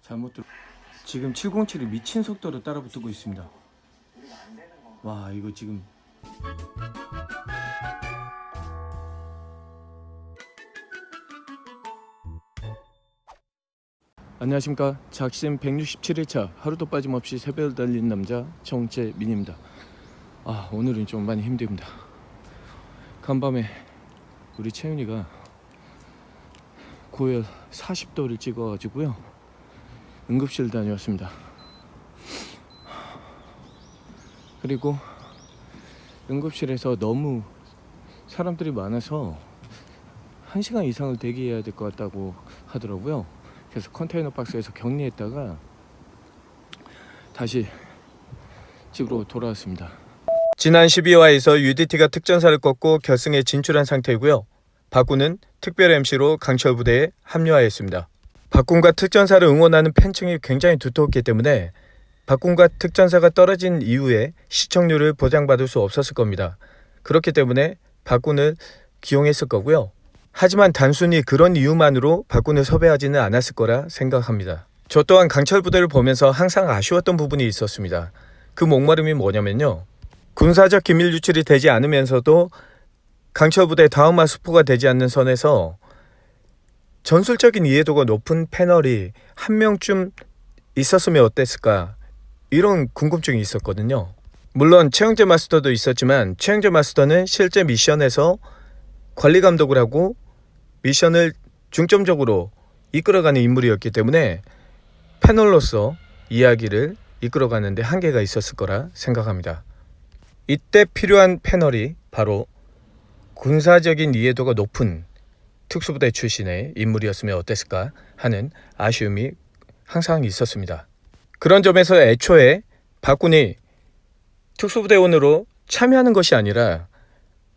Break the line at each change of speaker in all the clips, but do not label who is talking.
잘못 들. 지금 707이 미친 속도로 따라붙고 있습니다. 와, 이거 지금 안녕하십니까. 작심 167일차 하루도 빠짐없이 새벽을 달리는 남자 정재민입니다. 오늘은 좀 많이 힘듭니다. 간밤에 우리 채윤이가 고열 40도를 찍어가지고요, 응급실 다녀왔습니다. 그리고 응급실에서 너무 사람들이 많아서 1시간 이상을 대기해야 될 것 같다고 하더라고요. 그래서 컨테이너 박스에서 격리했다가 다시 집으로 돌아왔습니다.
지난 12화에서 UDT가 특전사를 꺾고 결승에 진출한 상태이고요. 박군은 특별 MC로 강철 부대에 합류하였습니다. 박군과 특전사를 응원하는 팬층이 굉장히 두터웠기 때문에 박군과 특전사가 떨어진 이후에 시청률을 보장받을 수 없었을 겁니다. 그렇기 때문에 박군을 기용했을 거고요. 하지만 단순히 그런 이유만으로 박군을 섭외하지는 않았을 거라 생각합니다. 저 또한 강철 부대를 보면서 항상 아쉬웠던 부분이 있었습니다. 그 목마름이 뭐냐면요, 군사적 기밀 유출이 되지 않으면서도 강철 부대 다음화 수포가 되지 않는 선에서 전술적인 이해도가 높은 패널이 한 명쯤 있었으면 어땠을까, 이런 궁금증이 있었거든요. 물론 최영재 마스터도 있었지만 최영재 마스터는 실제 미션에서 관리 감독을 하고 미션을 중점적으로 이끌어가는 인물이었기 때문에 패널로서 이야기를 이끌어가는데 한계가 있었을 거라 생각합니다. 이때 필요한 패널이 바로 군사적인 이해도가 높은 특수부대 출신의 인물이었으면 어땠을까 하는 아쉬움이 항상 있었습니다. 그런 점에서 애초에 박군이 특수부대원으로 참여하는 것이 아니라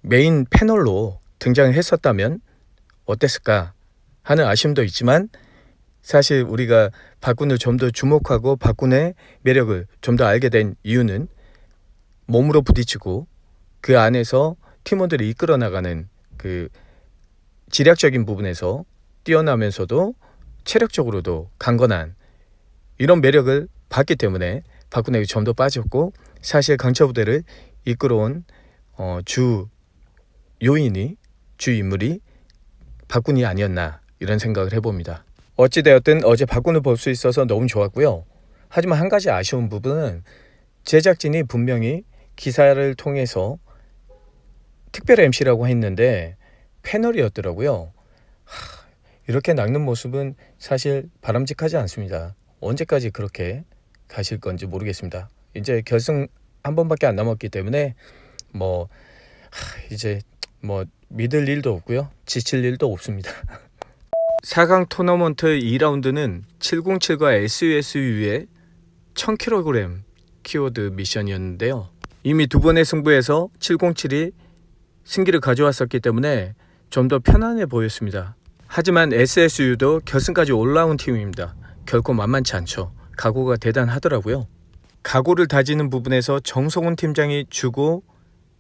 메인 패널로 등장을 했었다면 어땠을까 하는 아쉬움도 있지만, 사실 우리가 박군을 좀 더 주목하고 박군의 매력을 좀 더 알게 된 이유는 몸으로 부딪히고 그 안에서 팀원들이 이끌어 나가는 그 지략적인 부분에서 뛰어나면서도 체력적으로도 강건한 이런 매력을 봤기 때문에 박군에게 좀 더 빠졌고, 사실 강철부대를 이끌어온 주 요인이, 주 인물이 박군이 아니었나, 이런 생각을 해봅니다. 어찌되었든 어제 박군을 볼 수 있어서 너무 좋았고요. 하지만 한 가지 아쉬운 부분은 제작진이 분명히 기사를 통해서 특별 MC라고 했는데 패널이었더라고요. 이렇게 낚는 모습은 사실 바람직하지 않습니다. 언제까지 그렇게 가실 건지 모르겠습니다. 이제 결승 한 번밖에 안 남았기 때문에 이제 믿을 일도 없고요, 지칠 일도 없습니다. 4강 토너먼트 2라운드는 707과 SUSU의 1000kg 키워드 미션이었는데요. 이미 두 번의 승부에서 707이 승기를 가져왔었기 때문에 좀 더 편안해 보였습니다. 하지만 SSU도 결승까지 올라온 팀입니다. 결코 만만치 않죠. 각오가 대단하더라고요. 각오를 다지는 부분에서 정성훈 팀장이 주고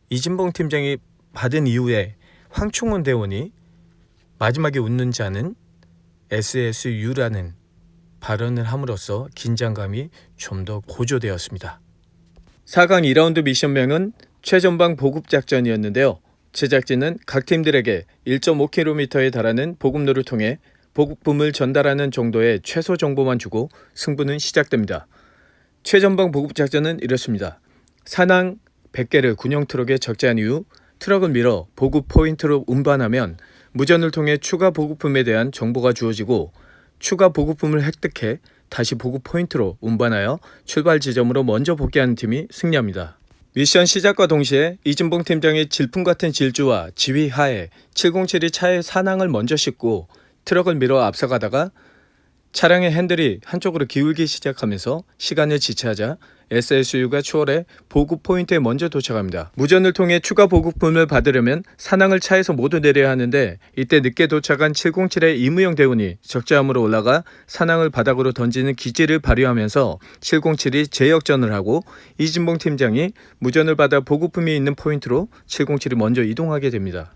이진봉 팀장이 받은 이후에 황충원 대원이 마지막에 웃는 자는 SSU라는 발언을 함으로써 긴장감이 좀 더 고조되었습니다. 4강 2라운드 미션명은 최전방 보급작전이었는데요. 제작진은 각 팀들에게 1.5km에 달하는 보급로를 통해 보급품을 전달하는 정도의 최소 정보만 주고 승부는 시작됩니다. 최전방 보급작전은 이렇습니다. 산항 100개를 군용 트럭에 적재한 이후 트럭을 밀어 보급 포인트로 운반하면 무전을 통해 추가 보급품에 대한 정보가 주어지고, 추가 보급품을 획득해 다시 보급 포인트로 운반하여 출발 지점으로 먼저 복귀하는 팀이 승리합니다. 미션 시작과 동시에 이진봉 팀장의 질풍 같은 질주와 지휘 하에 707이 차의 산항을 먼저 싣고 트럭을 밀어 앞서가다가 차량의 핸들이 한쪽으로 기울기 시작하면서 시간을 지체하자 SSU가 추월해 보급 포인트에 먼저 도착합니다. 무전을 통해 추가 보급품을 받으려면 산항을 차에서 모두 내려야 하는데, 이때 늦게 도착한 707의 이무영 대원이 적재함으로 올라가 산항을 바닥으로 던지는 기지를 발휘하면서 707이 재역전을 하고 이진봉 팀장이 무전을 받아 보급품이 있는 포인트로 707이 먼저 이동하게 됩니다.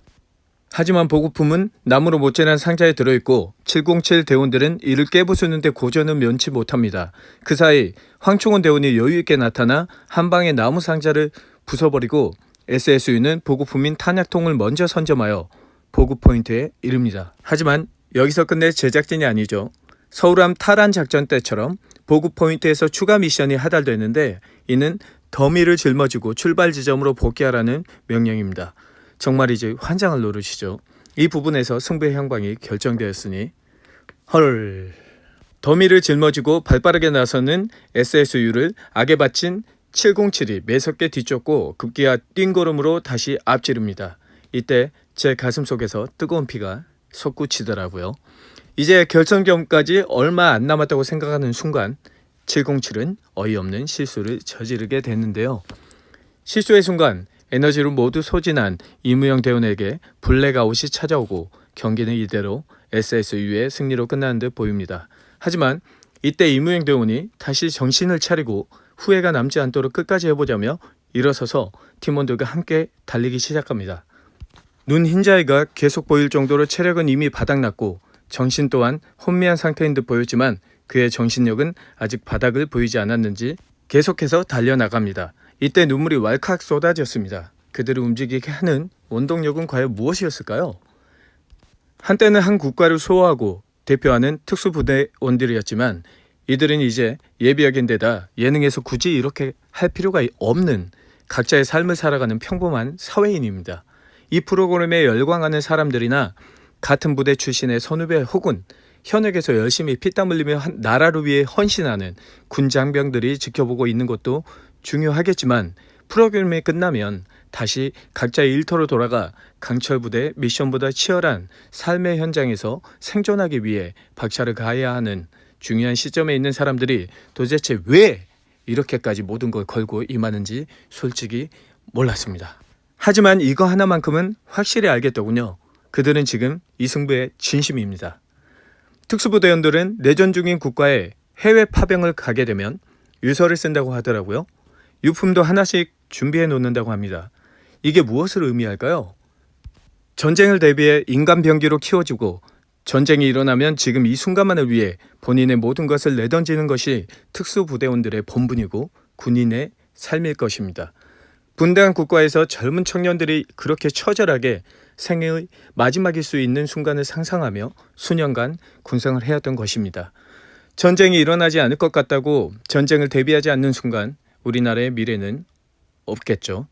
하지만 보급품은 나무로 못지않은 상자에 들어있고 707 대원들은 이를 깨부수는데 고전은 면치 못합니다. 그 사이 황충원 대원이 여유있게 나타나 한 방에 나무 상자를 부숴버리고 SSU는 보급품인 탄약통을 먼저 선점하여 보급 포인트에 이릅니다. 하지만 여기서 끝낼 제작진이 아니죠. 서울함 탈환 작전 때처럼 보급 포인트에서 추가 미션이 하달되는데 이는 더미를 짊어지고 출발 지점으로 복귀하라는 명령입니다. 정말이지 환장을 노르시죠. 이 부분에서 승부의 향방이 결정되었으니 헐. 더미를 짊어지고 발빠르게 나서는 SSU를 악에 바친 707이 매섭게 뒤쫓고 급기야 뛴걸음으로 다시 앞지릅니다. 이때 제 가슴속에서 뜨거운 피가 솟구치더라고요. 이제 결승점까지 얼마 안 남았다고 생각하는 순간 707은 어이없는 실수를 저지르게 됐는데요. 실수의 순간 에너지로 모두 소진한 이무영 대원에게 블랙아웃이 찾아오고 경기는 이대로 SSU의 승리로 끝나는 듯 보입니다. 하지만 이때 이무영 대원이 다시 정신을 차리고 후회가 남지 않도록 끝까지 해보자며 일어서서 팀원들과 함께 달리기 시작합니다. 눈 흰자위가 계속 보일 정도로 체력은 이미 바닥났고 정신 또한 혼미한 상태인 듯 보였지만 그의 정신력은 아직 바닥을 보이지 않았는지 계속해서 달려나갑니다. 이때 눈물이 왈칵 쏟아졌습니다. 그들을 움직이게 하는 원동력은 과연 무엇이었을까요? 한때는 한 국가를 수호하고 대표하는 특수부대원들이었지만 이들은 이제 예비역인데다 예능에서 굳이 이렇게 할 필요가 없는 각자의 삶을 살아가는 평범한 사회인입니다. 이 프로그램에 열광하는 사람들이나 같은 부대 출신의 선후배 혹은 현역에서 열심히 피땀 흘리며 나라를 위해 헌신하는 군 장병들이 지켜보고 있는 것도 중요하겠지만 프로그램이 끝나면 다시 각자의 일터로 돌아가 강철 부대 미션보다 치열한 삶의 현장에서 생존하기 위해 박차를 가해야 하는 중요한 시점에 있는 사람들이 도대체 왜 이렇게까지 모든 걸 걸고 임하는지 솔직히 몰랐습니다. 하지만 이거 하나만큼은 확실히 알겠더군요. 그들은 지금 이 승부의 진심입니다. 특수부대원들은 내전 중인 국가에 해외 파병을 가게 되면 유서를 쓴다고 하더라고요. 유품도 하나씩 준비해 놓는다고 합니다. 이게 무엇을 의미할까요? 전쟁을 대비해 인간 병기로 키워주고 전쟁이 일어나면 지금 이 순간만을 위해 본인의 모든 것을 내던지는 것이 특수부대원들의 본분이고 군인의 삶일 것입니다. 분대한 국가에서 젊은 청년들이 그렇게 처절하게 생애의 마지막일 수 있는 순간을 상상하며 수년간 군생을 해왔던 것입니다. 전쟁이 일어나지 않을 것 같다고 전쟁을 대비하지 않는 순간 우리나라의 미래는 없겠죠.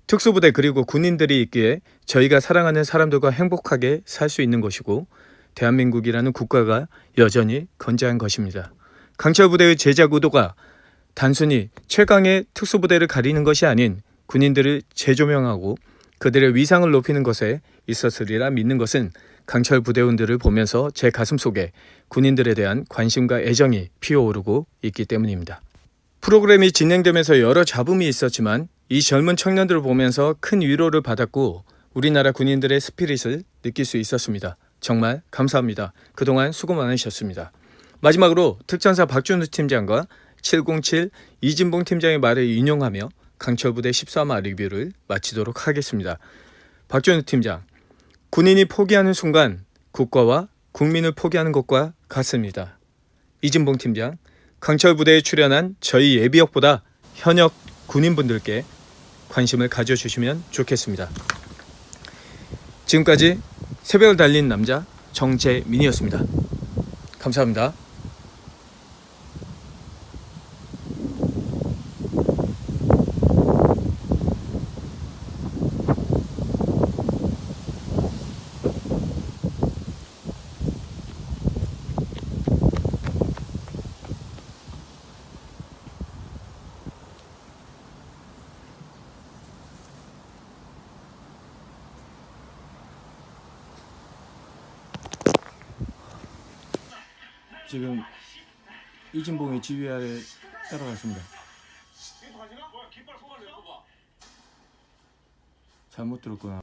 특수부대 그리고 군인들이 있기에 저희가 사랑하는 사람들과 행복하게 살 수 있는 것이고 대한민국이라는 국가가 여전히 건재한 것입니다. 강철부대의 제작 의도가 단순히 최강의 특수부대를 가리는 것이 아닌 군인들을 재조명하고 그들의 위상을 높이는 것에 있었으리라 믿는 것은 강철 부대원들을 보면서 제 가슴속에 군인들에 대한 관심과 애정이 피어오르고 있기 때문입니다. 프로그램이 진행되면서 여러 잡음이 있었지만 이 젊은 청년들을 보면서 큰 위로를 받았고 우리나라 군인들의 스피릿을 느낄 수 있었습니다. 정말 감사합니다. 그동안 수고 많으셨습니다. 마지막으로 특전사 박준우 팀장과 707 이진봉 팀장의 말을 인용하며 강철부대 13화 리뷰를 마치도록 하겠습니다. 박준우 팀장, 군인이 포기하는 순간 국가와 국민을 포기하는 것과 같습니다. 이진봉 팀장, 강철부대에 출연한 저희 예비역보다 현역 군인분들께 관심을 가져주시면 좋겠습니다. 지금까지 새벽을 달린 남자 정재민이었습니다. 감사합니다.
지금 이진봉의 지휘 아래 따라갔습니다. 잘못 들었구나.